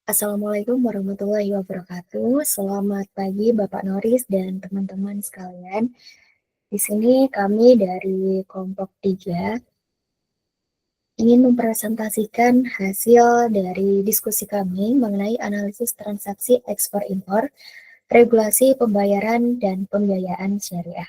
Assalamualaikum warahmatullahi wabarakatuh. Selamat pagi Bapak Noris dan teman-teman sekalian. Di sini kami dari kelompok 3 ingin mempresentasikan hasil dari diskusi kami mengenai analisis transaksi ekspor-impor, regulasi pembayaran dan pembiayaan syariah.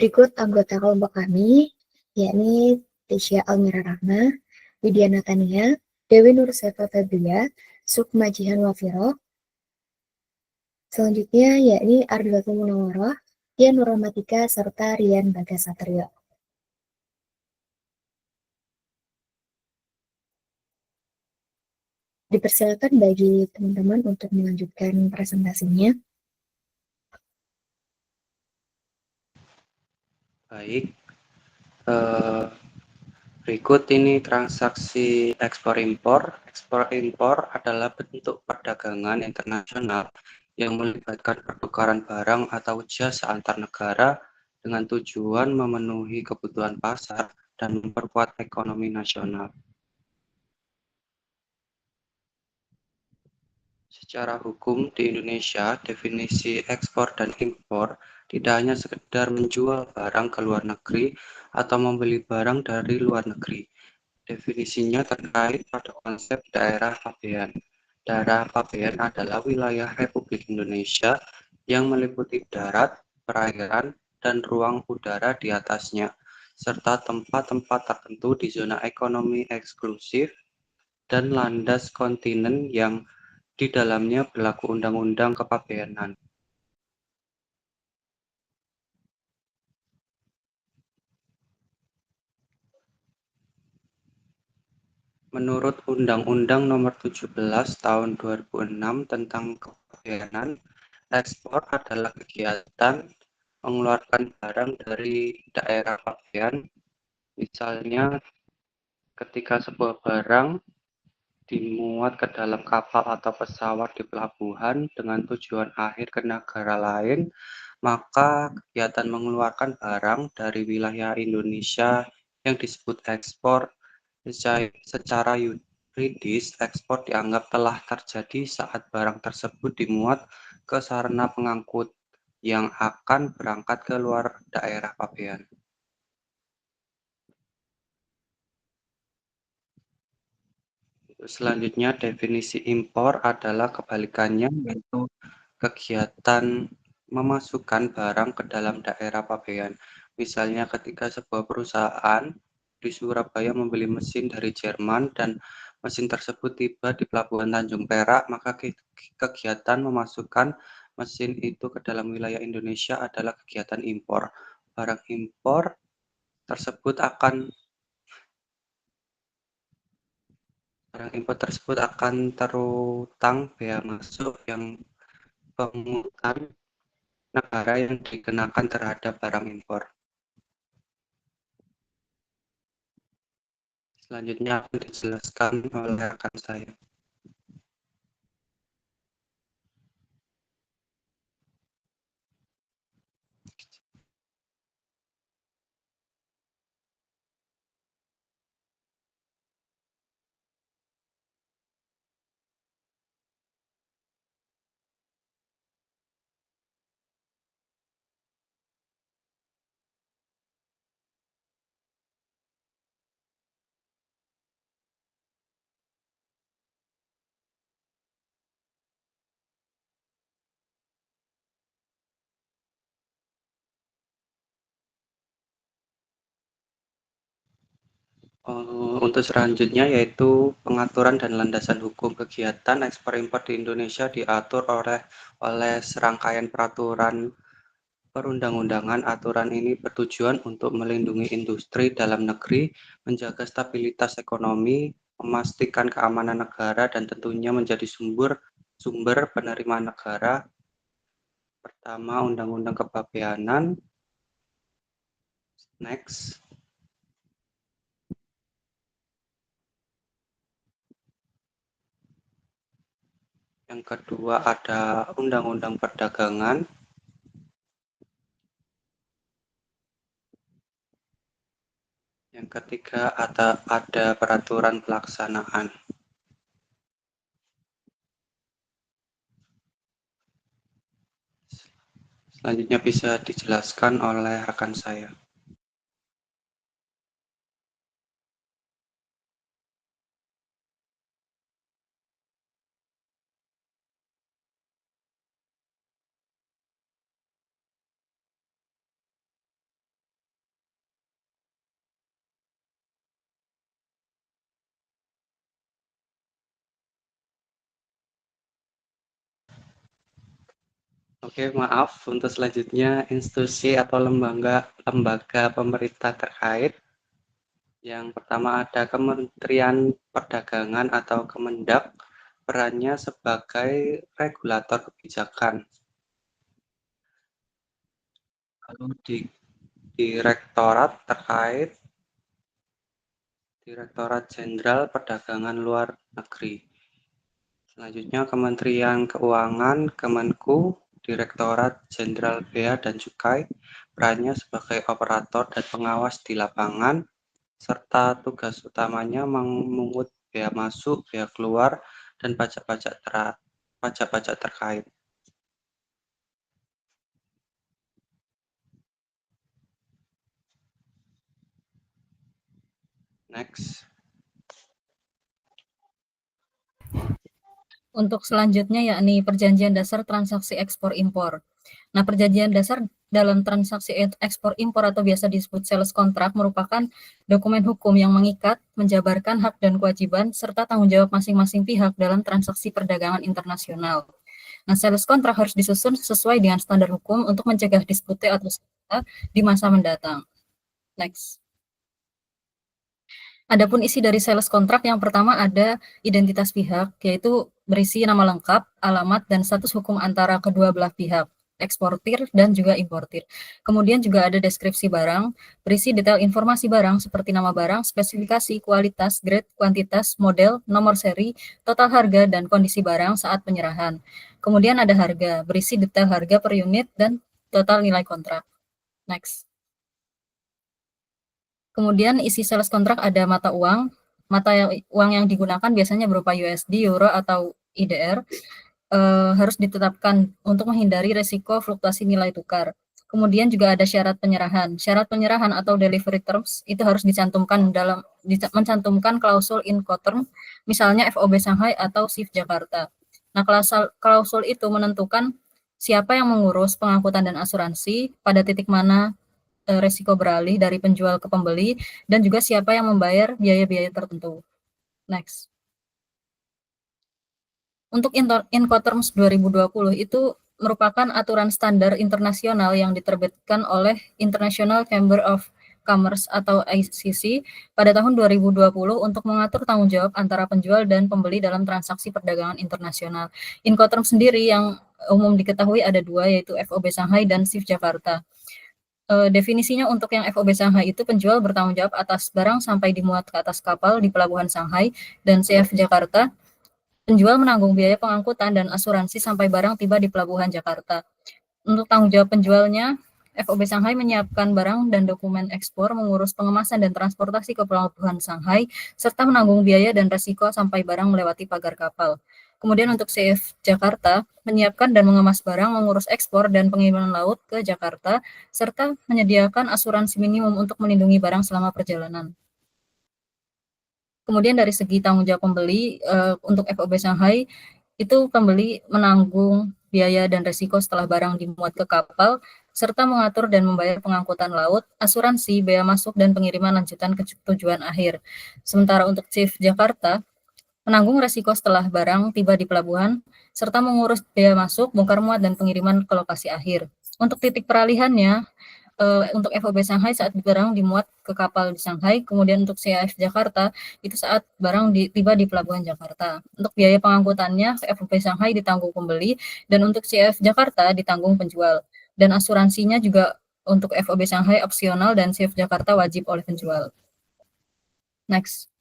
Berikut anggota kelompok kami, yakni Tisha Almira Rahma, Widya Natania, Dewi Nurseta Febria, Sukma Jihan Wafiro. Selanjutnya yakni Ardhatul Munawwaroh, Dian Nurrohmatika, serta Rian Bagasatrio. Dipersilakan bagi teman-teman untuk melanjutkan presentasinya. Baik, berikut ini transaksi ekspor-impor. Ekspor-impor adalah bentuk perdagangan internasional yang melibatkan pertukaran barang atau jasa antar negara dengan tujuan memenuhi kebutuhan pasar dan memperkuat ekonomi nasional. Secara hukum di Indonesia, definisi ekspor dan impor tidak hanya sekedar menjual barang ke luar negeri atau membeli barang dari luar negeri. Definisinya terkait pada konsep daerah pabean. Daerah pabean adalah wilayah Republik Indonesia yang meliputi darat, perairan, dan ruang udara di atasnya, serta tempat-tempat tertentu di zona ekonomi eksklusif dan landas kontinen yang di dalamnya berlaku undang-undang kepabeanan. Menurut Undang-Undang Nomor 17 Tahun 2006 tentang Kepabeanan, ekspor adalah kegiatan mengeluarkan barang dari daerah pabean, misalnya ketika sebuah barang dimuat ke dalam kapal atau pesawat di pelabuhan dengan tujuan akhir ke negara lain, maka kegiatan mengeluarkan barang dari wilayah Indonesia yang disebut ekspor. Secara yuridis, ekspor dianggap telah terjadi saat barang tersebut dimuat ke sarana pengangkut yang akan berangkat ke luar daerah pabean. Selanjutnya, definisi impor adalah kebalikannya, yaitu kegiatan memasukkan barang ke dalam daerah pabean. Misalnya ketika sebuah perusahaan di Surabaya membeli mesin dari Jerman dan mesin tersebut tiba di pelabuhan Tanjung Perak, maka kegiatan memasukkan mesin itu ke dalam wilayah Indonesia adalah kegiatan impor. Barang impor tersebut akan terutang bea masuk yang pungutan negara yang dikenakan terhadap barang impor. Selanjutnya akan dijelaskan oleh rekan saya. Untuk selanjutnya yaitu pengaturan dan landasan hukum. Kegiatan ekspor impor di Indonesia diatur oleh serangkaian peraturan perundang-undangan. Aturan ini bertujuan untuk melindungi industri dalam negeri, menjaga stabilitas ekonomi, memastikan keamanan negara, dan tentunya menjadi sumber penerimaan negara. Pertama, Undang-Undang Kepabeanan. Next. Yang kedua ada Undang-Undang Perdagangan. Yang ketiga, ada peraturan pelaksanaan. Selanjutnya bisa dijelaskan oleh rekan saya. Oke, maaf untuk selanjutnya institusi atau lembaga pemerintah terkait. Yang pertama ada Kementerian Perdagangan atau Kemendak, perannya sebagai regulator kebijakan. Lalu di Direktorat terkait Direktorat Jenderal Perdagangan Luar Negeri. Selanjutnya Kementerian Keuangan, Kemenku, Direktorat Jenderal Bea dan Cukai, perannya sebagai operator dan pengawas di lapangan, serta tugas utamanya memungut bea masuk, bea keluar, dan pajak-pajak terkait. Next. Untuk selanjutnya yakni Perjanjian Dasar Transaksi Ekspor Impor. Nah, Perjanjian Dasar dalam transaksi ekspor impor atau biasa disebut sales contract merupakan dokumen hukum yang mengikat, menjabarkan hak dan kewajiban serta tanggung jawab masing-masing pihak dalam transaksi perdagangan internasional. Nah, sales contract harus disusun sesuai dengan standar hukum untuk mencegah dispute atau sengketa di masa mendatang. Next. Adapun isi dari sales kontrak yang pertama ada identitas pihak, yaitu berisi nama lengkap, alamat, dan status hukum antara kedua belah pihak, eksportir dan juga importir. Kemudian juga ada deskripsi barang, berisi detail informasi barang seperti nama barang, spesifikasi, kualitas, grade, kuantitas, model, nomor seri, total harga, dan kondisi barang saat penyerahan. Kemudian ada harga, berisi detail harga per unit dan total nilai kontrak. Next. Kemudian isi sales kontrak ada mata uang yang digunakan biasanya berupa USD, Euro, atau IDR, harus ditetapkan untuk menghindari resiko fluktuasi nilai tukar. Kemudian juga ada syarat penyerahan. Syarat penyerahan atau delivery terms itu harus mencantumkan klausul Incoterm, misalnya FOB Shanghai atau SIF Jakarta. Nah, klausul itu menentukan siapa yang mengurus pengangkutan dan asuransi, pada titik mana resiko beralih dari penjual ke pembeli, dan juga siapa yang membayar biaya-biaya tertentu. Next. Untuk Incoterms 2020 itu merupakan aturan standar internasional yang diterbitkan oleh International Chamber of Commerce atau ICC pada tahun 2020 untuk mengatur tanggung jawab antara penjual dan pembeli dalam transaksi perdagangan internasional. Incoterms sendiri yang umum diketahui ada dua, yaitu FOB Shanghai dan SIF Jakarta. Definisinya untuk yang FOB Shanghai itu penjual bertanggung jawab atas barang sampai dimuat ke atas kapal di pelabuhan Shanghai, dan CF Jakarta, penjual menanggung biaya pengangkutan dan asuransi sampai barang tiba di pelabuhan Jakarta. Untuk tanggung jawab penjualnya, FOB Shanghai menyiapkan barang dan dokumen ekspor, mengurus pengemasan dan transportasi ke pelabuhan Shanghai, serta menanggung biaya dan resiko sampai barang melewati pagar kapal. Kemudian untuk CF Jakarta, menyiapkan dan mengemas barang, mengurus ekspor dan pengiriman laut ke Jakarta, serta menyediakan asuransi minimum untuk melindungi barang selama perjalanan. Kemudian dari segi tanggung jawab pembeli, untuk FOB Shanghai, itu pembeli menanggung biaya dan resiko setelah barang dimuat ke kapal, serta mengatur dan membayar pengangkutan laut, asuransi, bea masuk, dan pengiriman lanjutan ke tujuan akhir. Sementara untuk CIF Jakarta, menanggung resiko setelah barang tiba di pelabuhan, serta mengurus bea masuk, bongkar muat, dan pengiriman ke lokasi akhir. Untuk titik peralihannya, untuk FOB Shanghai saat barang dimuat ke kapal di Shanghai, kemudian untuk CAF Jakarta itu saat barang tiba di pelabuhan Jakarta. Untuk biaya pengangkutannya, FOB Shanghai ditanggung pembeli, dan untuk CAF Jakarta ditanggung penjual. Dan asuransinya juga untuk FOB Shanghai opsional dan CAF Jakarta wajib oleh penjual. Next.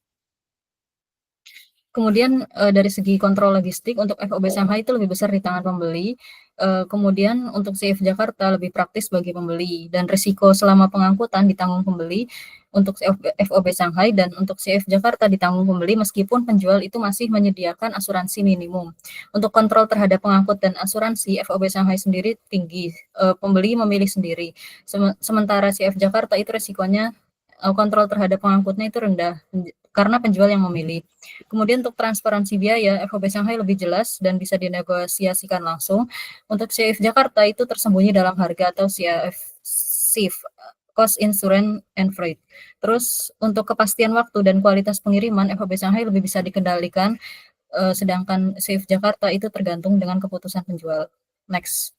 Kemudian dari segi kontrol logistik untuk FOB Shanghai itu lebih besar di tangan pembeli. Kemudian untuk CF Jakarta lebih praktis bagi pembeli dan risiko selama pengangkutan ditanggung pembeli untuk FOB Shanghai, dan untuk CF Jakarta ditanggung pembeli meskipun penjual itu masih menyediakan asuransi minimum. Untuk kontrol terhadap pengangkut dan asuransi FOB Shanghai sendiri tinggi, pembeli memilih sendiri. Sementara CF Jakarta itu risikonya kontrol terhadap pengangkutnya itu rendah karena penjual yang memilih. Kemudian untuk transparansi biaya, FOB Shanghai lebih jelas dan bisa dinegosiasikan langsung. Untuk CF Jakarta itu tersembunyi dalam harga atau CF, Cost Insurance and Freight. Terus untuk kepastian waktu dan kualitas pengiriman, FOB Shanghai lebih bisa dikendalikan, sedangkan CF Jakarta itu tergantung dengan keputusan penjual. Next.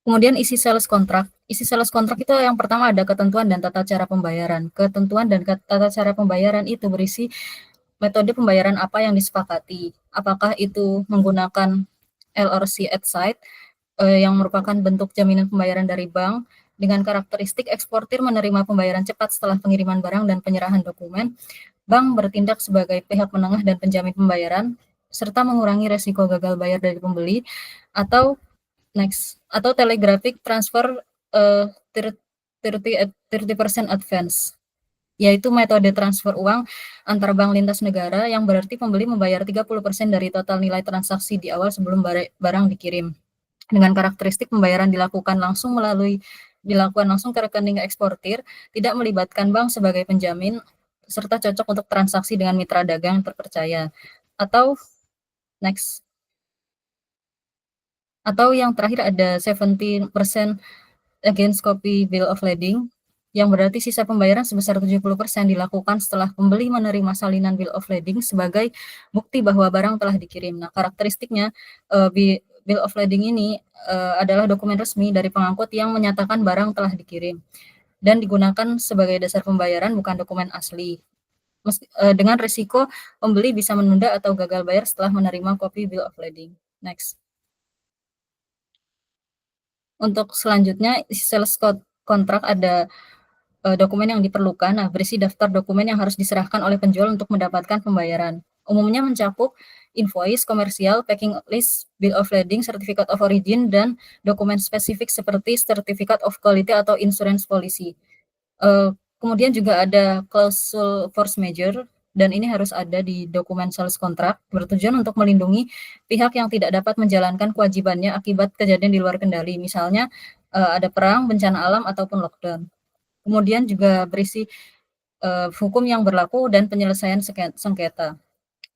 Kemudian isi sales kontrak. Isi sales kontrak itu yang pertama ada ketentuan dan tata cara pembayaran. Ketentuan dan tata cara pembayaran itu berisi metode pembayaran apa yang disepakati. Apakah itu menggunakan LRC at site, yang merupakan bentuk jaminan pembayaran dari bank dengan karakteristik eksportir menerima pembayaran cepat setelah pengiriman barang dan penyerahan dokumen. Bank bertindak sebagai pihak menengah dan penjamin pembayaran, serta mengurangi resiko gagal bayar dari pembeli, atau atau telegraphic transfer 30% advance, yaitu metode transfer uang antar bank lintas negara yang berarti pembeli membayar 30% dari total nilai transaksi di awal sebelum barang dikirim. Dengan karakteristik pembayaran dilakukan langsung ke rekening eksportir, tidak melibatkan bank sebagai penjamin, serta cocok untuk transaksi dengan mitra dagang yang terpercaya. Atau yang terakhir ada 17% against copy bill of lading, yang berarti sisa pembayaran sebesar 70% dilakukan setelah pembeli menerima salinan bill of lading sebagai bukti bahwa barang telah dikirim. Nah, karakteristiknya bill of lading ini adalah dokumen resmi dari pengangkut yang menyatakan barang telah dikirim dan digunakan sebagai dasar pembayaran, bukan dokumen asli. Dengan risiko pembeli bisa menunda atau gagal bayar setelah menerima copy bill of lading. Next. Untuk selanjutnya, sales kontrak ada dokumen yang diperlukan. Nah, berisi daftar dokumen yang harus diserahkan oleh penjual untuk mendapatkan pembayaran. Umumnya mencakup invoice, komersial, packing list, bill of lading, certificate of origin, dan dokumen spesifik seperti certificate of quality atau insurance policy. Kemudian juga ada klausul force majeure, dan ini harus ada di dokumen sales kontrak, bertujuan untuk melindungi pihak yang tidak dapat menjalankan kewajibannya akibat kejadian di luar kendali, misalnya ada perang, bencana alam, ataupun lockdown. Kemudian juga berisi hukum yang berlaku dan penyelesaian sengketa.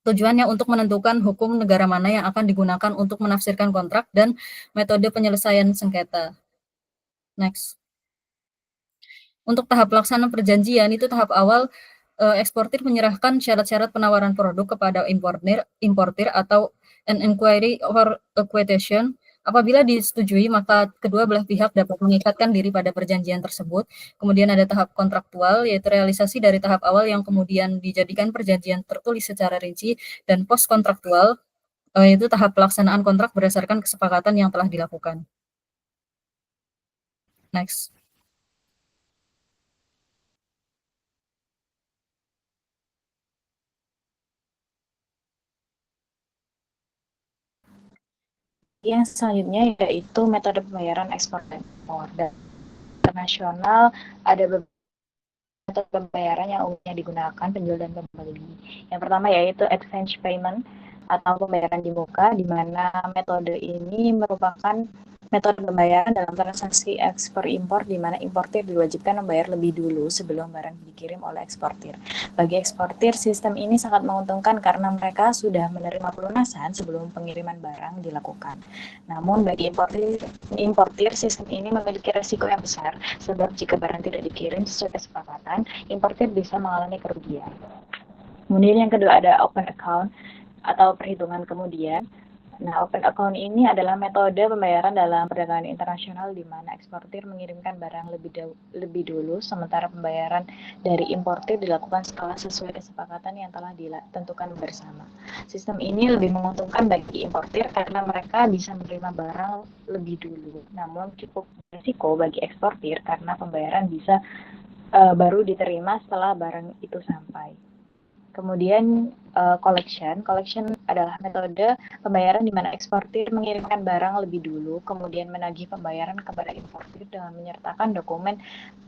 Tujuannya untuk menentukan hukum negara mana yang akan digunakan untuk menafsirkan kontrak dan metode penyelesaian sengketa. Next. Untuk tahap pelaksanaan perjanjian, itu tahap awal eksportir menyerahkan syarat-syarat penawaran produk kepada importir atau an inquiry or a quotation. Apabila disetujui, maka kedua belah pihak dapat mengikatkan diri pada perjanjian tersebut. Kemudian ada tahap kontraktual, yaitu realisasi dari tahap awal yang kemudian dijadikan perjanjian tertulis secara rinci, dan post kontraktual, yaitu tahap pelaksanaan kontrak berdasarkan kesepakatan yang telah dilakukan. Next. Yang selanjutnya yaitu metode pembayaran ekspor dan impor. Dan internasional ada beberapa metode pembayaran yang umumnya digunakan penjual dan pembeli. Yang pertama yaitu advance payment atau pembayaran di muka, di mana metode ini merupakan metode pembayaran dalam transaksi ekspor impor, di mana importir diwajibkan membayar lebih dulu sebelum barang dikirim oleh eksportir. Bagi eksportir, sistem ini sangat menguntungkan karena mereka sudah menerima pelunasan sebelum pengiriman barang dilakukan. Namun bagi importir, sistem ini memiliki resiko yang besar, sebab jika barang tidak dikirim sesuai kesepakatan, importir bisa mengalami kerugian. Kemudian yang kedua ada open account atau perhitungan kemudian. Nah, open account ini adalah metode pembayaran dalam perdagangan internasional di mana eksportir mengirimkan barang lebih dulu, sementara pembayaran dari importir dilakukan setelah sesuai kesepakatan yang telah ditentukan bersama. Sistem ini lebih menguntungkan bagi importir karena mereka bisa menerima barang lebih dulu, namun cukup risiko bagi eksportir karena pembayaran bisa baru diterima setelah barang itu sampai. Kemudian collection adalah metode pembayaran di mana eksportir mengirimkan barang lebih dulu, kemudian menagih pembayaran kepada importir dengan menyertakan dokumen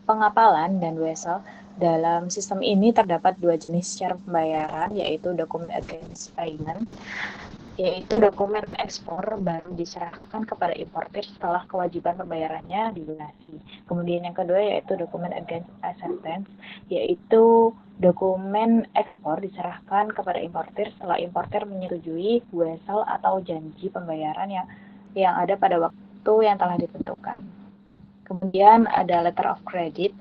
pengapalan dan wesel. Dalam sistem ini terdapat dua jenis cara pembayaran, yaitu dokumen against payment, yaitu dokumen ekspor baru diserahkan kepada importir setelah kewajiban pembayarannya dilunasi. Kemudian yang kedua yaitu dokumen against acceptance, yaitu dokumen ekspor diserahkan kepada importir setelah importir menyetujui wesel atau janji pembayaran yang ada pada waktu yang telah ditentukan. Kemudian ada letter of credit.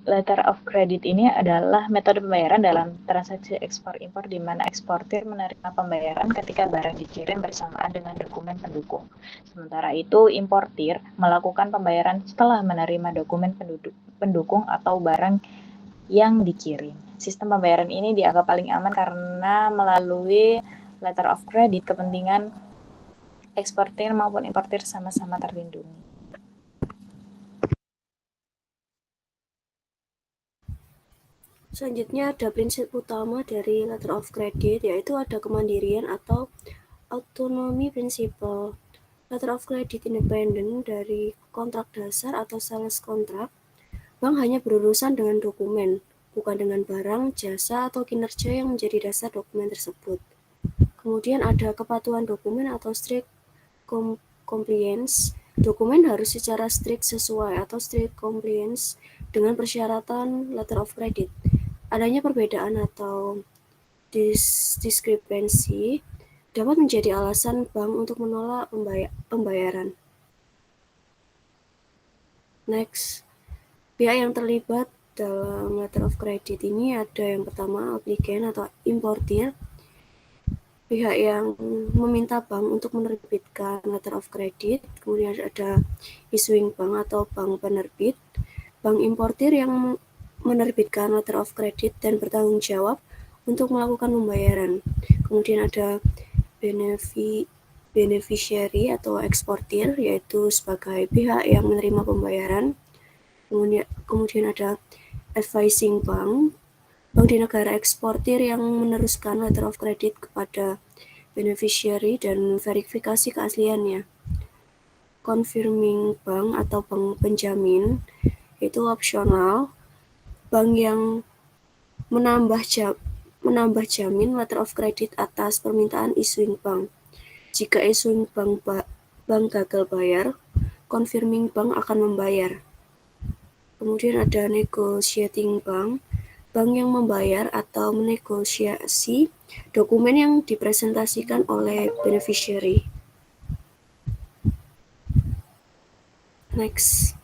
Letter of credit ini adalah metode pembayaran dalam transaksi ekspor-impor di mana eksportir menerima pembayaran ketika barang dikirim bersamaan dengan dokumen pendukung. Sementara itu, importir melakukan pembayaran setelah menerima dokumen pendukung atau barang yang dikirim. Sistem pembayaran ini dianggap paling aman karena melalui letter of credit kepentingan eksportir maupun importir sama-sama terlindungi. Selanjutnya ada prinsip utama dari letter of credit, yaitu ada kemandirian atau autonomy principle. Letter of credit independen dari kontrak dasar atau sales contract. Bank hanya berurusan dengan dokumen, bukan dengan barang, jasa, atau kinerja yang menjadi dasar dokumen tersebut. Kemudian ada kepatuhan dokumen atau strict compliance. Dokumen harus secara strict sesuai atau strict compliance dengan persyaratan letter of credit. Adanya perbedaan atau diskrepansi dapat menjadi alasan bank untuk menolak pembayaran. Next, pihak yang terlibat dalam letter of credit ini ada yang pertama applicant atau importir, pihak yang meminta bank untuk menerbitkan letter of credit, kemudian ada issuing bank atau bank penerbit, bank importir yang menerbitkan letter of credit dan bertanggung jawab untuk melakukan pembayaran. Kemudian ada beneficiary atau eksportir, yaitu sebagai pihak yang menerima pembayaran. Kemudian ada advising bank di negara eksportir yang meneruskan letter of credit kepada beneficiary dan verifikasi keasliannya. Confirming bank atau bank penjamin, itu opsional. Bank yang menambah jamin letter of credit atas permintaan issuing bank. Jika issuing bank gagal bayar, confirming bank akan membayar. Kemudian ada negotiating bank yang membayar atau menegosiasi dokumen yang dipresentasikan oleh beneficiary. Next.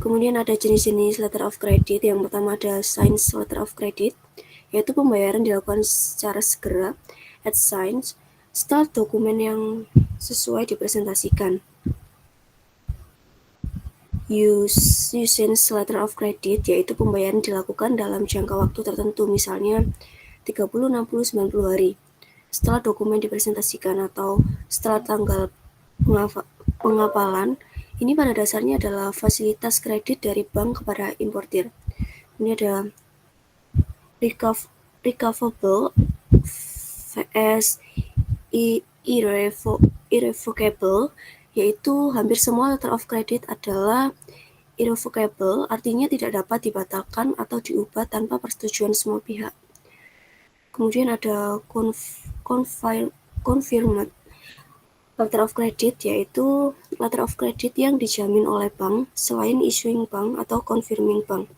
Kemudian ada jenis-jenis letter of credit. Yang pertama ada signs letter of credit, yaitu pembayaran dilakukan secara segera at signs setelah dokumen yang sesuai dipresentasikan. Usage letter of credit, yaitu pembayaran dilakukan dalam jangka waktu tertentu, misalnya 30, 60, 90 hari setelah dokumen dipresentasikan atau setelah tanggal pengapalan. Ini pada dasarnya adalah fasilitas kredit dari bank kepada importir. Ini ada recoverable vs irrevocable, yaitu hampir semua letter of credit adalah irrevocable, artinya tidak dapat dibatalkan atau diubah tanpa persetujuan semua pihak. Kemudian ada confirmed letter of credit, yaitu letter of credit yang dijamin oleh bank selain issuing bank atau confirming bank.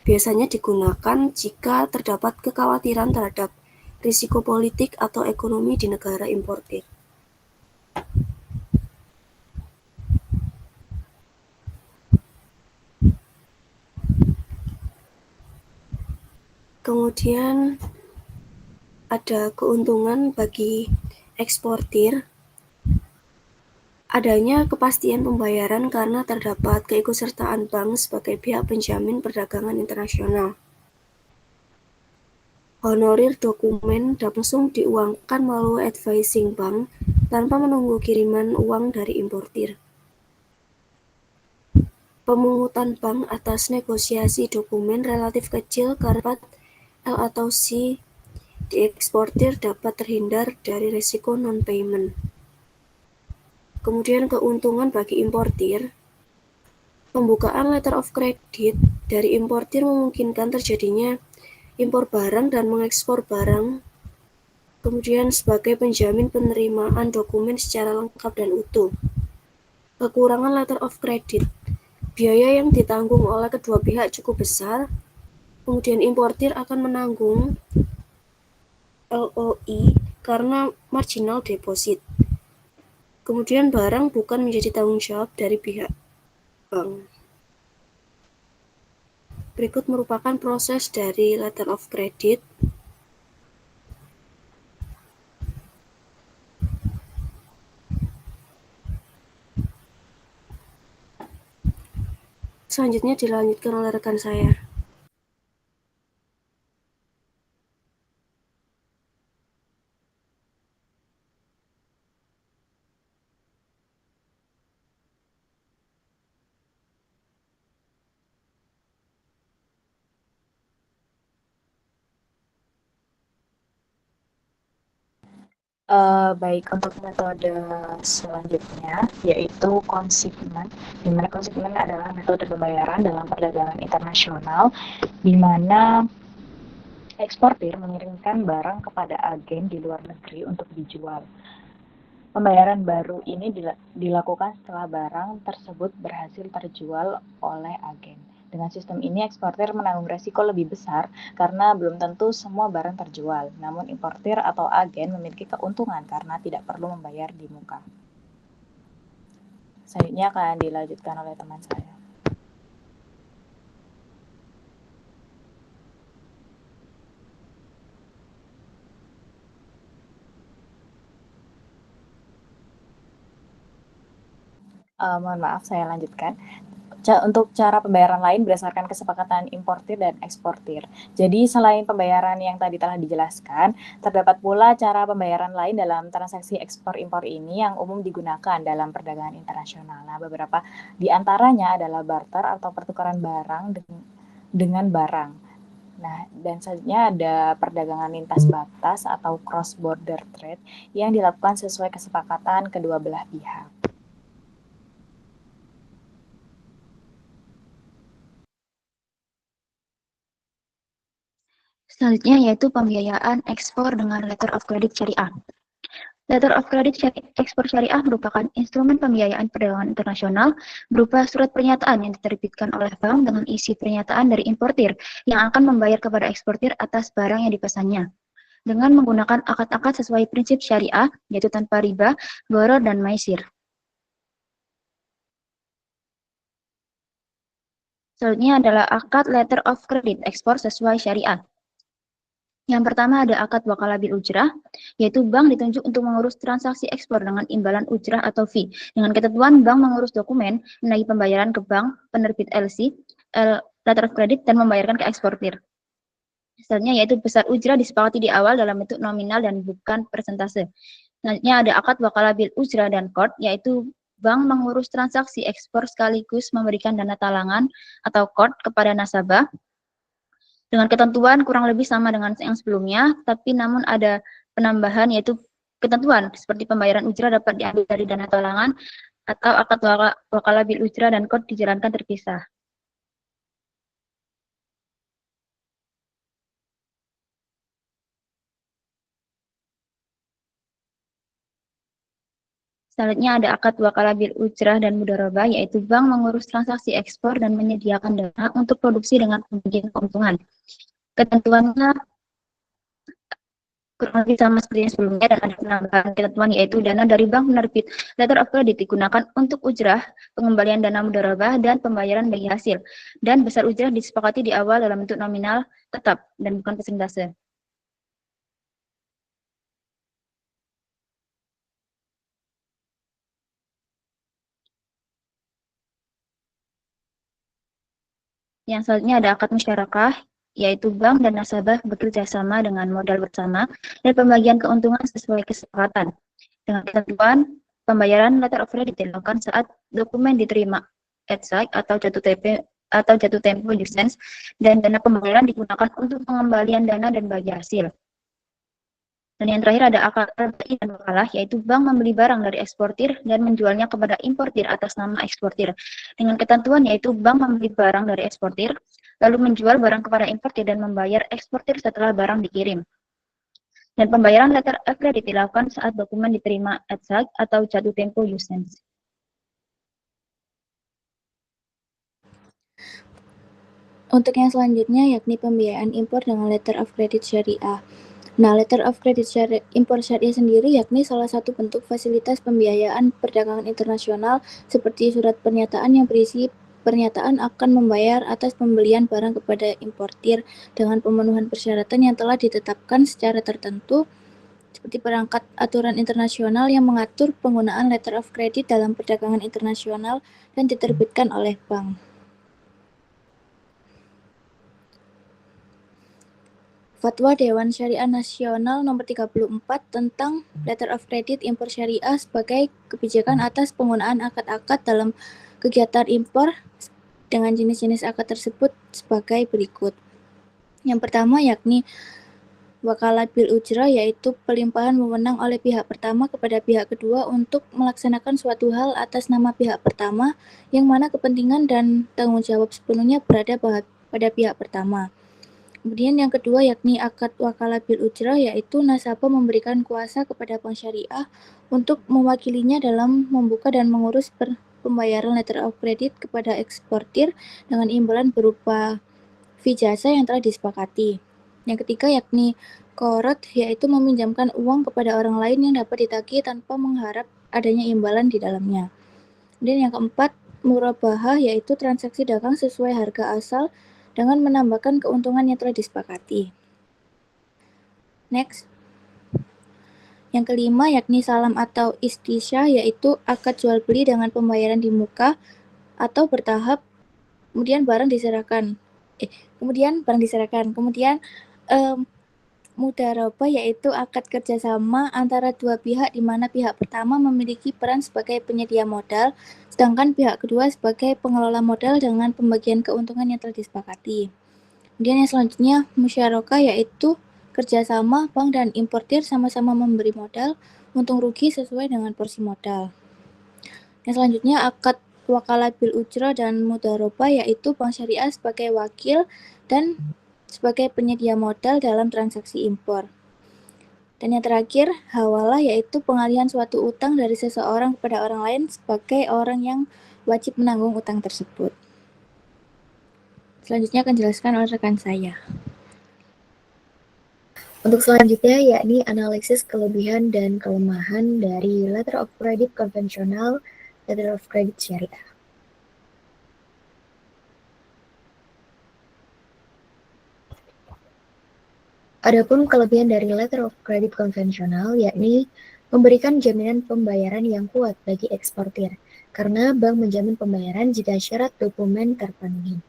Biasanya digunakan jika terdapat kekhawatiran terhadap risiko politik atau ekonomi di negara importir. Kemudian ada keuntungan bagi eksportir. adanya kepastian pembayaran karena terdapat keikutsertaan bank sebagai pihak penjamin perdagangan internasional. Honorir dokumen langsung diuangkan melalui advising bank tanpa menunggu kiriman uang dari importir. Pemungutan bank atas negosiasi dokumen relatif kecil karena L atau C dieksportir dapat terhindar dari risiko non-payment. Kemudian keuntungan bagi importir, pembukaan letter of credit dari importir memungkinkan terjadinya impor barang dan mengekspor barang, kemudian sebagai penjamin penerimaan dokumen secara lengkap dan utuh. Kekurangan letter of credit, biaya yang ditanggung oleh kedua pihak cukup besar, kemudian importir akan menanggung LOI karena marginal deposit. Kemudian barang bukan menjadi tanggung jawab dari pihak bank. Berikut merupakan proses dari letter of credit. Selanjutnya dilanjutkan oleh rekan saya. Baik, untuk metode selanjutnya yaitu consignment, di mana consignment adalah metode pembayaran dalam perdagangan internasional, di mana eksportir mengirimkan barang kepada agen di luar negeri untuk dijual. Pembayaran baru ini dilakukan setelah barang tersebut berhasil terjual oleh agen. Dengan sistem ini, eksportir menanggung resiko lebih besar karena belum tentu semua barang terjual. Namun, importir atau agen memiliki keuntungan karena tidak perlu membayar di muka. Selanjutnya akan dilanjutkan oleh teman saya. Mohon maaf, saya lanjutkan. Untuk cara pembayaran lain berdasarkan kesepakatan importir dan eksportir. Jadi selain pembayaran yang tadi telah dijelaskan, terdapat pula cara pembayaran lain dalam transaksi ekspor-impor ini yang umum digunakan dalam perdagangan internasional. Nah, beberapa di antaranya adalah barter atau pertukaran barang dengan barang. Nah, dan selanjutnya ada perdagangan lintas batas atau cross-border trade yang dilakukan sesuai kesepakatan kedua belah pihak. Selanjutnya yaitu pembiayaan ekspor dengan letter of credit syariah. Letter of credit ekspor syariah merupakan instrumen pembiayaan perdagangan internasional berupa surat pernyataan yang diterbitkan oleh bank dengan isi pernyataan dari importir yang akan membayar kepada eksportir atas barang yang dipesannya dengan menggunakan akad-akad sesuai prinsip syariah, yaitu tanpa riba, gharar, dan maisir. Selanjutnya adalah akad letter of credit ekspor sesuai syariah. Yang pertama ada akad wakala bil ujrah, yaitu bank ditunjuk untuk mengurus transaksi ekspor dengan imbalan ujrah atau fee. Dengan ketentuan bank mengurus dokumen, menagih pembayaran ke bank, penerbit LC, letter of credit, dan membayarkan ke eksportir. Selanjutnya yaitu besar ujrah disepakati di awal dalam bentuk nominal dan bukan persentase. Selanjutnya ada akad wakala bil ujrah dan qard, yaitu bank mengurus transaksi ekspor sekaligus memberikan dana talangan atau qard kepada nasabah dengan ketentuan kurang lebih sama dengan yang sebelumnya, tapi namun ada penambahan yaitu ketentuan seperti pembayaran ujrah dapat diambil dari dana talangan atau akad wakala bil ujrah dan qard dijalankan terpisah. Selanjutnya ada akad wakala bil ujrah dan mudharabah, yaitu bank mengurus transaksi ekspor dan menyediakan dana untuk produksi dengan pembagian keuntungan. Ketentuannya kurang lebih sama seperti yang sebelumnya dan ada penambahan ketentuan yaitu dana dari bank penerbit letter of credit digunakan untuk ujrah, pengembalian dana mudharabah, dan pembayaran bagi hasil. Dan besar ujrah disepakati di awal dalam bentuk nominal tetap dan bukan persentase. Yang selanjutnya ada akad musyarakah, yaitu bank dan nasabah bekerja sama dengan modal bersama dan pembagian keuntungan sesuai kesepakatan. Dengan ketentuan, pembayaran letter of credit dilakukan saat dokumen diterima at-site atau jatuh tempo license, dan dana pembayaran digunakan untuk pengembalian dana dan bagi hasil. Dan yang terakhir ada akad RBI dan wakalah, yaitu bank membeli barang dari eksportir dan menjualnya kepada importir atas nama eksportir. Dengan ketentuan yaitu bank membeli barang dari eksportir, lalu menjual barang kepada importir dan membayar eksportir setelah barang dikirim. Dan pembayaran letter of credit dilakukan saat dokumen diterima at-site atau jatuh tempo license. Untuk yang selanjutnya yakni pembiayaan impor dengan letter of credit syariah. Nah, letter of credit impor syariah sendiri yakni salah satu bentuk fasilitas pembiayaan perdagangan internasional seperti surat pernyataan yang berisi pernyataan akan membayar atas pembelian barang kepada importir dengan pemenuhan persyaratan yang telah ditetapkan secara tertentu, seperti perangkat aturan internasional yang mengatur penggunaan letter of credit dalam perdagangan internasional dan diterbitkan oleh bank. Fatwa Dewan Syariah Nasional Nomor 34 tentang Letter of Credit Impor Syariah sebagai kebijakan atas penggunaan akad-akad dalam kegiatan impor dengan jenis-jenis akad tersebut sebagai berikut. Yang pertama yakni wakalat bil ujrah, yaitu pelimpahan wewenang oleh pihak pertama kepada pihak kedua untuk melaksanakan suatu hal atas nama pihak pertama, yang mana kepentingan dan tanggung jawab sepenuhnya berada pada pihak pertama. Kemudian yang kedua yakni akad wakalah bil ujrah, yaitu nasabah memberikan kuasa kepada bank syariah untuk mewakilinya dalam membuka dan mengurus pembayaran letter of credit kepada eksportir dengan imbalan berupa fee jasa yang telah disepakati. Yang ketiga yakni qoroh, yaitu meminjamkan uang kepada orang lain yang dapat ditagih tanpa mengharap adanya imbalan di dalamnya. Kemudian yang keempat murabahah, yaitu transaksi dagang sesuai harga asal dengan menambahkan keuntungan yang telah disepakati. Next. Yang kelima yakni salam atau istisyah, yaitu akad jual beli dengan pembayaran di muka atau bertahap, kemudian barang diserahkan. Kemudian mudarabah, yaitu akad kerjasama antara dua pihak di mana pihak pertama memiliki peran sebagai penyedia modal, sedangkan pihak kedua sebagai pengelola modal dengan pembagian keuntungan yang telah disepakati. Kemudian yang selanjutnya musyarakah, yaitu kerjasama bank dan importir sama-sama memberi modal untung rugi sesuai dengan porsi modal. Yang selanjutnya akad wakalah bil ujrah dan mudarabah, yaitu bank syariah sebagai wakil dan sebagai penyedia modal dalam transaksi impor. Dan yang terakhir, hawalah, yaitu pengalihan suatu utang dari seseorang kepada orang lain sebagai orang yang wajib menanggung utang tersebut. Selanjutnya akan dijelaskan oleh rekan saya. Untuk selanjutnya yakni analisis kelebihan dan kelemahan dari letter of credit konvensional, letter of credit syariah. Adapun kelebihan dari letter of credit konvensional yakni memberikan jaminan pembayaran yang kuat bagi eksportir, karena bank menjamin pembayaran jika syarat dokumen terpenuhi.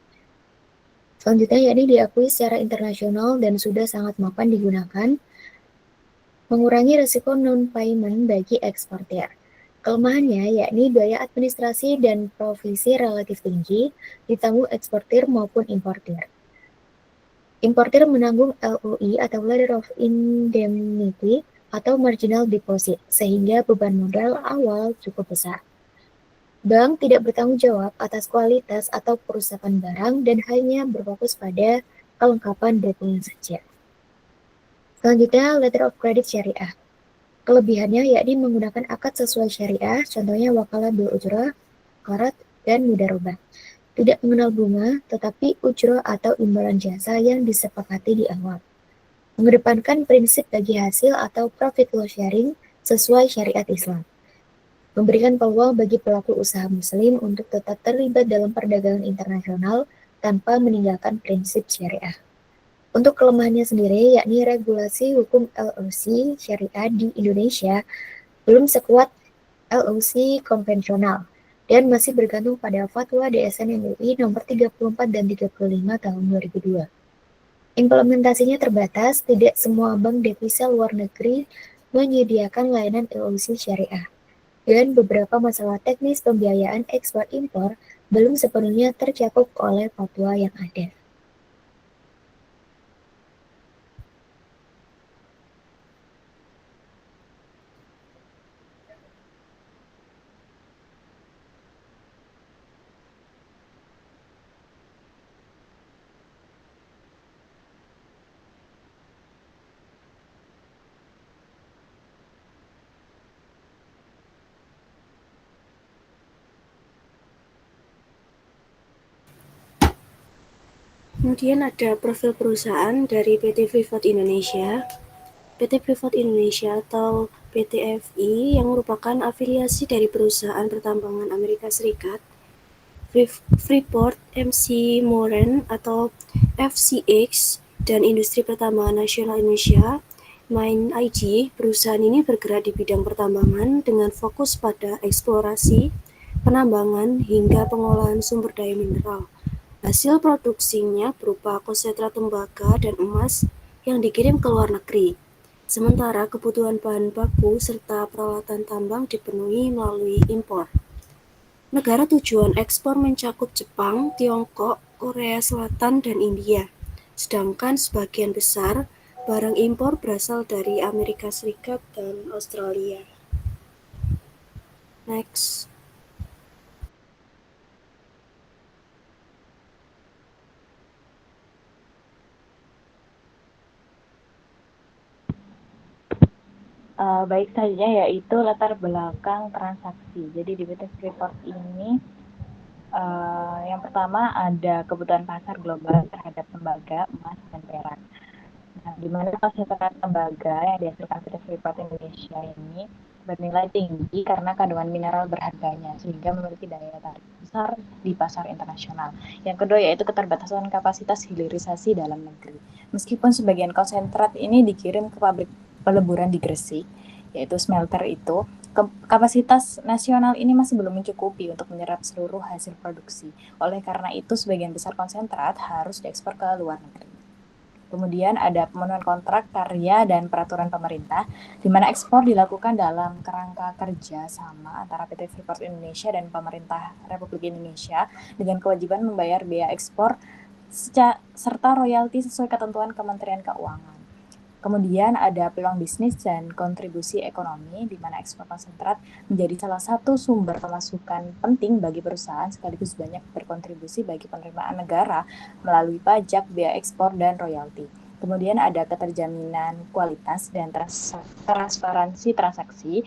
Selanjutnya yakni diakui secara internasional dan sudah sangat mapan digunakan, mengurangi risiko non-payment bagi eksportir. Kelemahannya yakni biaya administrasi dan provisi relatif tinggi ditanggung eksportir maupun importir. Importir menanggung LOI atau Letter of Indemnity atau Marginal Deposit, sehingga beban modal awal cukup besar. Bank tidak bertanggung jawab atas kualitas atau perusakan barang dan hanya berfokus pada kelengkapan dokumen saja. Selanjutnya, Letter of Credit Syariah. Kelebihannya yakni menggunakan akad sesuai syariah, contohnya wakalah bil ujrah, qoroh, dan mudarabah. Tidak mengenal bunga, tetapi ujrah atau imbalan jasa yang disepakati di awal. Mengedepankan prinsip bagi hasil atau profit loss sharing sesuai syariat Islam. Memberikan peluang bagi pelaku usaha muslim untuk tetap terlibat dalam perdagangan internasional tanpa meninggalkan prinsip syariah. Untuk kelemahannya sendiri, yakni regulasi hukum LOC syariah di Indonesia belum sekuat LOC konvensional, dan masih bergantung pada Fatwa DSN MUI nomor 34 dan 35 tahun 2002. Implementasinya terbatas, tidak semua bank devisa luar negeri menyediakan layanan LOC syariah, dan beberapa masalah teknis pembiayaan ekspor-impor belum sepenuhnya tercakup oleh fatwa yang ada. Kemudian ada profil perusahaan dari PT Freeport Indonesia. PT Freeport Indonesia atau PTFI yang merupakan afiliasi dari perusahaan pertambangan Amerika Serikat, Freeport MC Moran atau FCX, dan Industri Pertambangan Nasional Indonesia, MIND IG. Perusahaan ini bergerak di bidang pertambangan dengan fokus pada eksplorasi, penambangan, hingga pengolahan sumber daya mineral. Hasil produksinya berupa konsentrat tembaga dan emas yang dikirim ke luar negeri. Sementara kebutuhan bahan baku serta peralatan tambang dipenuhi melalui impor. Negara tujuan ekspor mencakup Jepang, Tiongkok, Korea Selatan, dan India. Sedangkan sebagian besar barang impor berasal dari Amerika Serikat dan Australia. Next. Baik saja, yaitu latar belakang transaksi. Jadi di PT Freeport ini yang pertama ada kebutuhan pasar global terhadap tembaga, emas, dan perak. Nah, di mana konsentrat tembaga yang dihasilkan PT Freeport Indonesia ini bernilai tinggi karena kandungan mineral berharganya, sehingga memiliki daya tarik besar di pasar internasional. Yang kedua yaitu keterbatasan kapasitas hilirisasi dalam negeri. Meskipun sebagian konsentrat ini dikirim ke pabrik peleburan di Gresik, yaitu smelter itu, kapasitas nasional ini masih belum mencukupi untuk menyerap seluruh hasil produksi. Oleh karena itu, sebagian besar konsentrat harus diekspor ke luar negeri. Kemudian ada pemenuhan kontrak karya dan peraturan pemerintah, di mana ekspor dilakukan dalam kerangka kerja sama antara PT Freeport Indonesia dan pemerintah Republik Indonesia dengan kewajiban membayar biaya ekspor serta royalti sesuai ketentuan Kementerian Keuangan. Kemudian ada peluang bisnis dan kontribusi ekonomi, di mana ekspor konsentrat menjadi salah satu sumber pemasukan penting bagi perusahaan sekaligus banyak berkontribusi bagi penerimaan negara melalui pajak, biaya ekspor, dan royalti. Kemudian ada keterjaminan kualitas dan transparansi transaksi.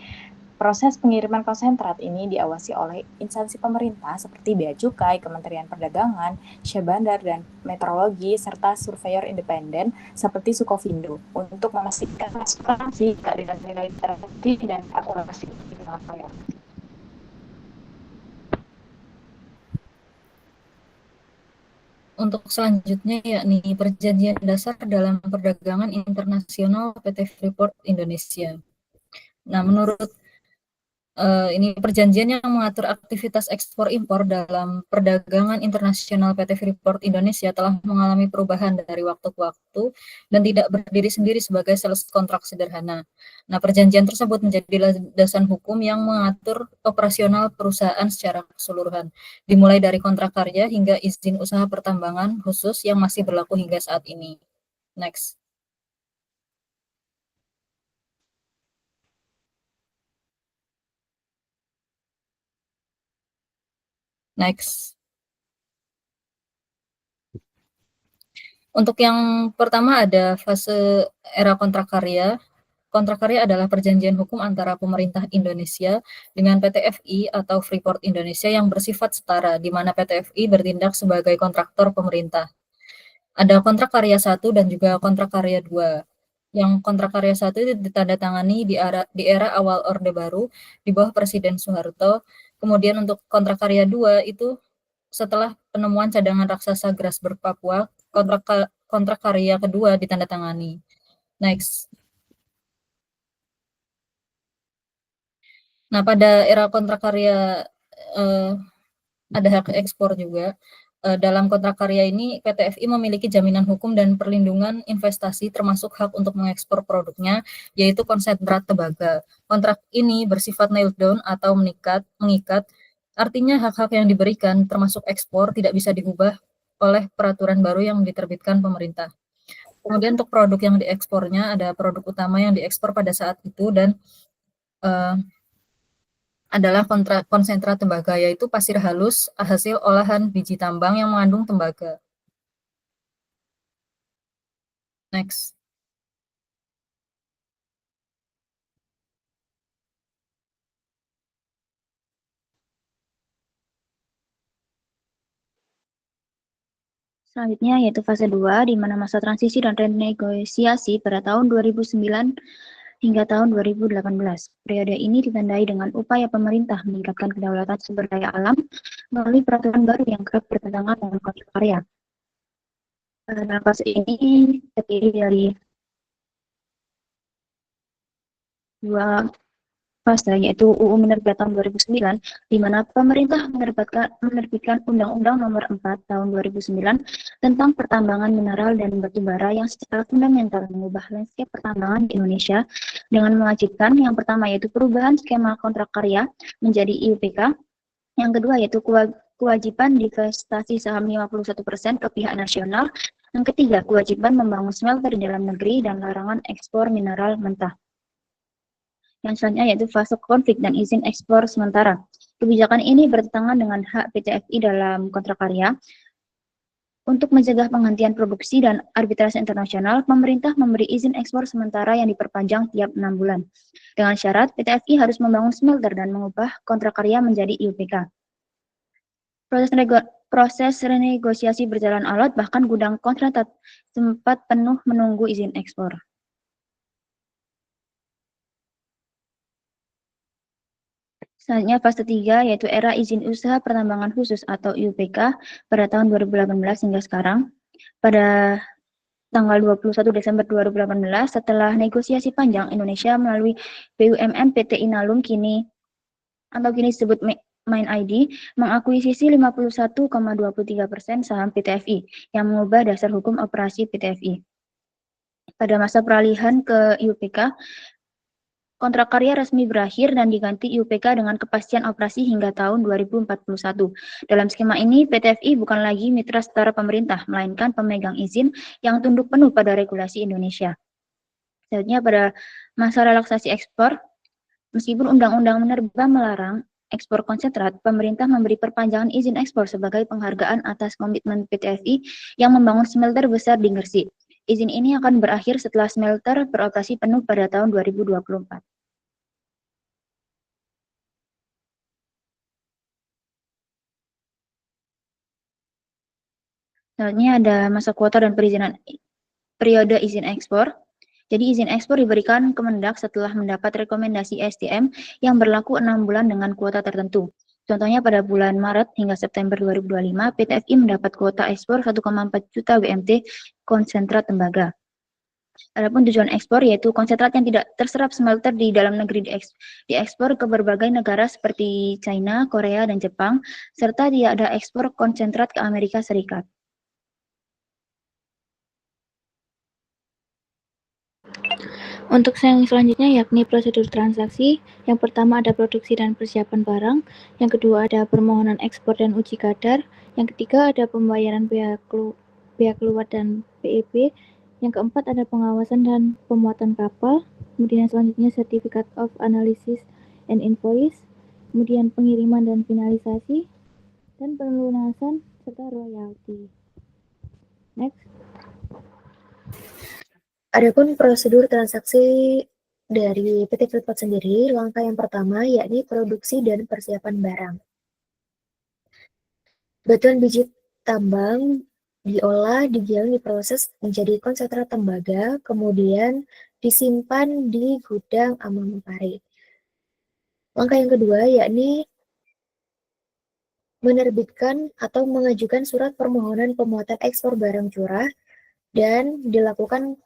Proses pengiriman konsentrat ini diawasi oleh instansi pemerintah seperti Bea Cukai, Kementerian Perdagangan, Syahbandar dan Metrologi, serta surveyor independen seperti Sukovindo untuk memastikan transparansi, keadilan nilai transaksi, dan akurasi penyampaian. Untuk selanjutnya yakni perjanjian dasar dalam perdagangan internasional PT Freeport Indonesia. Nah, menurut ini perjanjian yang mengatur aktivitas ekspor impor dalam perdagangan internasional PT Freeport Indonesia telah mengalami perubahan dari waktu ke waktu dan tidak berdiri sendiri sebagai sales kontrak sederhana. Nah, perjanjian tersebut menjadi landasan hukum yang mengatur operasional perusahaan secara keseluruhan, dimulai dari kontrak karya hingga izin usaha pertambangan khusus yang masih berlaku hingga saat ini. Next. Next. Untuk yang pertama ada fase era kontrak karya. Kontrak karya adalah perjanjian hukum antara pemerintah Indonesia dengan PT FI atau Freeport Indonesia yang bersifat setara, di mana PT FI bertindak sebagai kontraktor pemerintah. Ada kontrak karya 1 dan juga kontrak karya 2. Yang kontrak karya 1 itu ditandatangani di era awal Orde Baru di bawah Presiden Soeharto. Kemudian untuk kontrak karya 2 itu setelah penemuan cadangan raksasa Grasberg Papua, kontrak karya kedua ditandatangani. Next. Nah, pada era kontrak karya ada hak ekspor juga. Dalam kontrak karya ini, PT FI memiliki jaminan hukum dan perlindungan investasi termasuk hak untuk mengekspor produknya, yaitu konsentrat tembaga. Kontrak ini bersifat nailed down atau mengikat, artinya hak-hak yang diberikan termasuk ekspor tidak bisa diubah oleh peraturan baru yang diterbitkan pemerintah. Kemudian untuk produk yang diekspornya, ada produk utama yang diekspor pada saat itu dan adalah konsentrat tembaga, yaitu pasir halus hasil olahan biji tambang yang mengandung tembaga. Next. Selanjutnya yaitu fase 2, di mana masa transisi dan renegosiasi pada tahun 2009 hingga tahun 2018. Periode ini ditandai dengan upaya pemerintah meningkatkan kedaulatan sumber daya alam melalui peraturan baru yang kerap bertentangan dengan kontrak karya. Dalam fase ini terdiri dari dua fase, yaitu UU Minerba tahun 2009, di mana pemerintah menerbitkan Undang-Undang Nomor 4 tahun 2009 tentang pertambangan mineral dan batu bara yang secara fundamental mengubah landscape pertambangan di Indonesia dengan mewajibkan yang pertama yaitu perubahan skema kontrak karya menjadi IUPK, yang kedua yaitu kewajiban divestasi saham 51% ke pihak nasional, yang ketiga kewajiban membangun smelter di dalam negeri dan larangan ekspor mineral mentah. Yang selanjutnya yaitu fase konflik dan izin ekspor sementara. Kebijakan ini bertentangan dengan hak PT FI dalam kontrak karya. Untuk mencegah penghentian produksi dan arbitrase internasional, pemerintah memberi izin ekspor sementara yang diperpanjang tiap 6 bulan. Dengan syarat, PT FI harus membangun smelter dan mengubah kontrak karya menjadi IUPK. Proses renegosiasi berjalan alot, bahkan gudang kontrak sempat penuh menunggu izin ekspor. Selanjutnya fase 3 yaitu era izin usaha pertambangan khusus atau IUPK pada tahun 2018 hingga sekarang. Pada tanggal 21 Desember 2018, setelah negosiasi panjang, Indonesia melalui BUMN PT Inalum kini disebut Main ID, mengakuisisi 51,23% saham PT FI yang mengubah dasar hukum operasi PT FI. Pada masa peralihan ke IUPK, kontrak karya resmi berakhir dan diganti IUPK dengan kepastian operasi hingga tahun 2041. Dalam skema ini, PT FI bukan lagi mitra setara pemerintah, melainkan pemegang izin yang tunduk penuh pada regulasi Indonesia. Selanjutnya pada masa relaksasi ekspor, meskipun Undang-Undang Minerba melarang ekspor konsentrat, pemerintah memberi perpanjangan izin ekspor sebagai penghargaan atas komitmen PT FI yang membangun smelter besar di Gresik. Izin ini akan berakhir setelah smelter beroperasi penuh pada tahun 2024. Selanjutnya ada masa kuota dan periode izin ekspor. Jadi izin ekspor diberikan Kemendak setelah mendapat rekomendasi SDM yang berlaku 6 bulan dengan kuota tertentu. Contohnya pada bulan Maret hingga September 2025, PT FI mendapat kuota ekspor 1,4 juta WMT konsentrat tembaga. Adapun tujuan ekspor yaitu konsentrat yang tidak terserap smelter di dalam negeri diekspor ke berbagai negara seperti China, Korea, dan Jepang, serta tidak ada ekspor konsentrat ke Amerika Serikat. Untuk yang selanjutnya yakni prosedur transaksi. Yang pertama ada produksi dan persiapan barang. Yang kedua ada permohonan ekspor dan uji kadar. Yang ketiga ada pembayaran pihak luar dan PEB. Yang keempat ada pengawasan dan pemuatan kapal. Kemudian selanjutnya Certificate of Analysis and Invoice. Kemudian pengiriman dan finalisasi. Dan pelunasan serta royalti. Next. Adapun prosedur transaksi dari PT Freeport sendiri, langkah yang pertama yakni produksi dan persiapan barang. Batuan biji tambang diolah, digiling, diproses menjadi konsentrat tembaga, kemudian disimpan di gudang Amangpare. Langkah yang kedua yakni menerbitkan atau mengajukan surat permohonan pemuatan ekspor barang curah dan dilakukan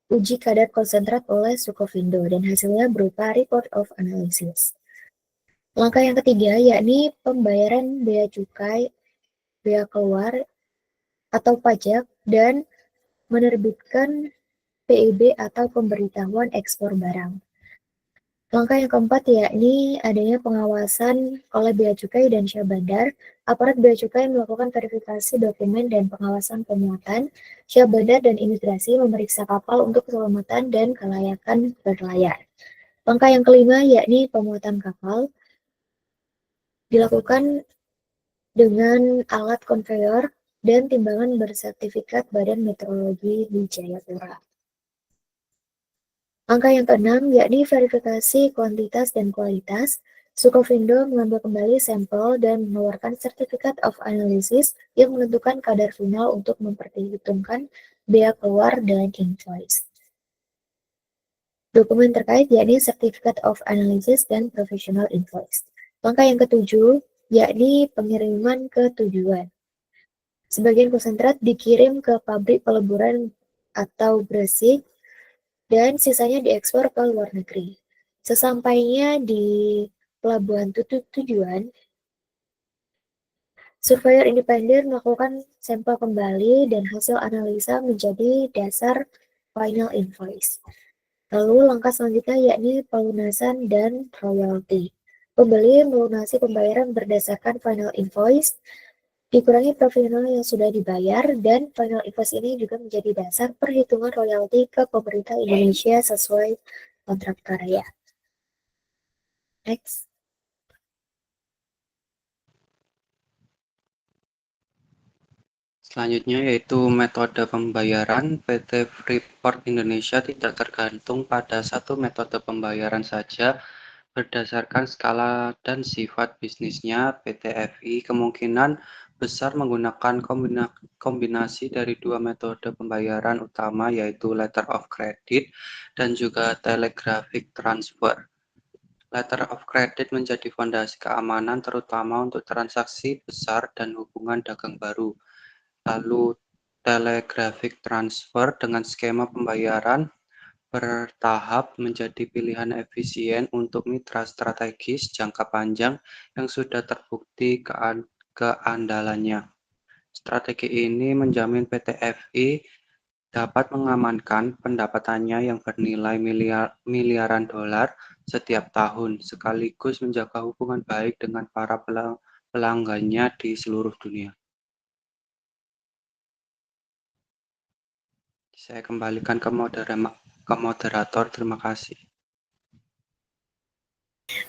uji kadar konsentrat oleh Sukovindo dan hasilnya berupa report of analysis. Langkah yang ketiga yakni pembayaran bea cukai, bea keluar, atau pajak, dan menerbitkan PIB atau pemberitahuan ekspor barang. Langkah yang keempat yakni adanya pengawasan oleh Bea Cukai dan Syah Bandar. Aparat Bea Cukai melakukan verifikasi dokumen dan pengawasan pemuatan. Syah Bandar dan Imigrasi memeriksa kapal untuk keselamatan dan kelayakan berlayar. Langkah yang kelima yakni pemuatan kapal dilakukan dengan alat konveyor dan timbangan bersertifikat Badan Meteorologi di Jayapura. Angka yang keenam yakni verifikasi kuantitas dan kualitas. Sukovindo mengambil kembali sampel dan mengeluarkan Certificate of Analysis yang menentukan kadar final untuk memperhitungkan bea keluar dan invoice. Dokumen terkait yakni Certificate of Analysis dan Professional Invoice. Langkah yang ketujuh yakni pengiriman ke tujuan. Sebagian konsentrat dikirim ke pabrik peleburan atau Gresik dan sisanya diekspor ke luar negeri. Sesampainya di pelabuhan tujuan, surveyor independen melakukan sampel kembali dan hasil analisa menjadi dasar final invoice. Lalu langkah selanjutnya yakni pelunasan dan royalti. Pembeli melunasi pembayaran berdasarkan final invoice, dikurangi profesional yang sudah dibayar, dan final invoice ini juga menjadi dasar perhitungan royalti ke pemerintah Indonesia sesuai kontrak karya. Next. Selanjutnya yaitu metode pembayaran. PT Freeport Indonesia tidak tergantung pada satu metode pembayaran saja. Berdasarkan skala dan sifat bisnisnya, PT FI kemungkinan besar menggunakan kombinasi dari dua metode pembayaran utama, yaitu letter of credit dan juga telegraphic transfer. Letter of credit menjadi fondasi keamanan terutama untuk transaksi besar dan hubungan dagang baru. Lalu telegraphic transfer dengan skema pembayaran bertahap menjadi pilihan efisien untuk mitra strategis jangka panjang yang sudah terbukti keandalannya. Strategi ini menjamin PT FI dapat mengamankan pendapatannya yang bernilai miliaran dolar setiap tahun, sekaligus menjaga hubungan baik dengan para pelanggannya di seluruh dunia. Saya kembalikan ke moderator. Terima kasih.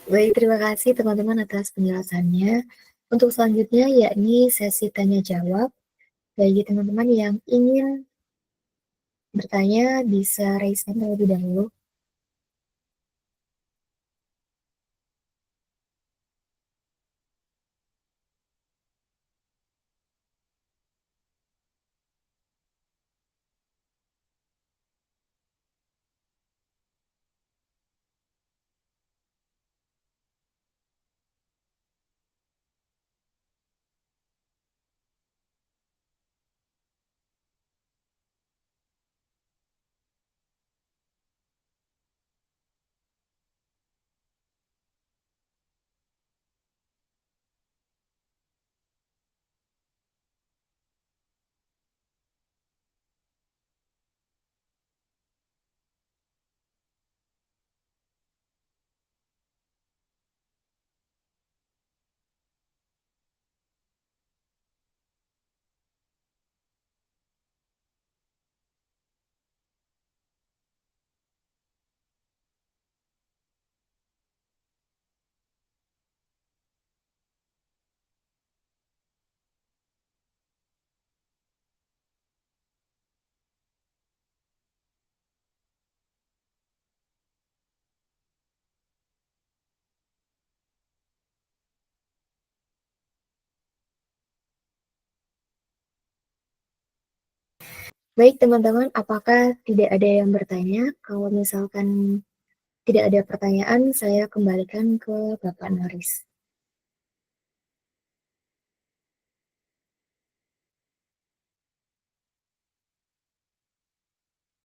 Baik, terima kasih teman-teman atas penjelasannya. Untuk selanjutnya yakni sesi tanya jawab. Bagi teman-teman yang ingin bertanya bisa raise hand terlebih dahulu. Baik teman-teman, apakah tidak ada yang bertanya? Kalau misalkan tidak ada pertanyaan, saya kembalikan ke Bapak Noris.